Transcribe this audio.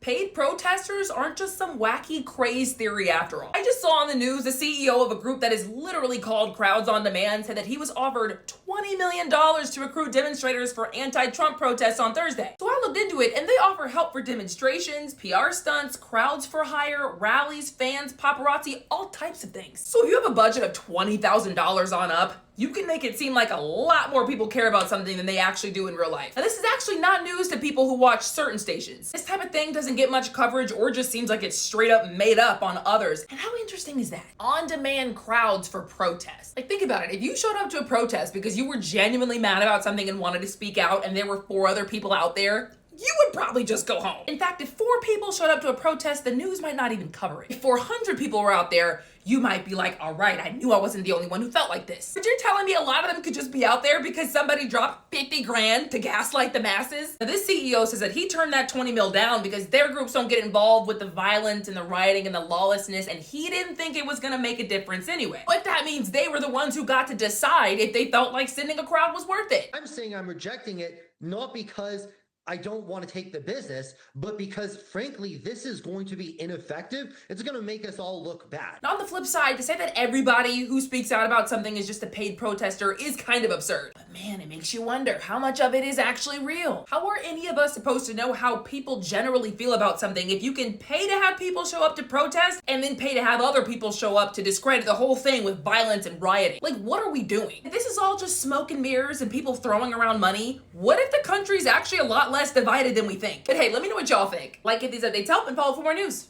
Paid protesters aren't just some wacky craze theory after all. I just saw on the news the CEO of a group that is literally called Crowds on Demand said that he was offered $20 million to recruit demonstrators for anti-Trump protests on Thursday. So I looked into it and they offer help for demonstrations, PR stunts, crowds for hire, rallies, fans, paparazzi, all types of things. So if you have a budget of $20,000 on up, you can make it seem like a lot more people care about something than they actually do in real life. Now, this is actually not news to people who watch certain stations. This type of thing doesn't get much coverage or just seems like it's straight up made up on others. And how interesting is that? On-demand crowds for protests. Like, think about it. If you showed up to a protest because you were genuinely mad about something and wanted to speak out and there were 4 other people out there, you would probably just go home. In fact, if 4 people showed up to a protest, the news might not even cover it. If 400 people were out there, you might be like, all right, I knew I wasn't the only one who felt like this. But you're telling me a lot of them could just be out there because somebody dropped 50 grand to gaslight the masses? Now, this CEO says that he turned that 20 mil down because their groups don't get involved with the violence and the rioting and the lawlessness, and he didn't think it was gonna make a difference anyway. But that means they were the ones who got to decide if they felt like sending a crowd was worth it. I'm saying I'm rejecting it, not because I don't want to take the business, but because frankly, this is going to be ineffective. It's going to make us all look bad. And on the flip side, to say that everybody who speaks out about something is just a paid protester is kind of absurd. But man, it makes you wonder how much of it is actually real. How are any of us supposed to know how people generally feel about something if you can pay to have people show up to protest and then pay to have other people show up to discredit the whole thing with violence and rioting? Like, what are we doing? If this is all just smoke and mirrors and people throwing around money, what if the country's actually a lot less divided than we think? But hey, let me know what y'all think. Like if these updates help and follow for more news.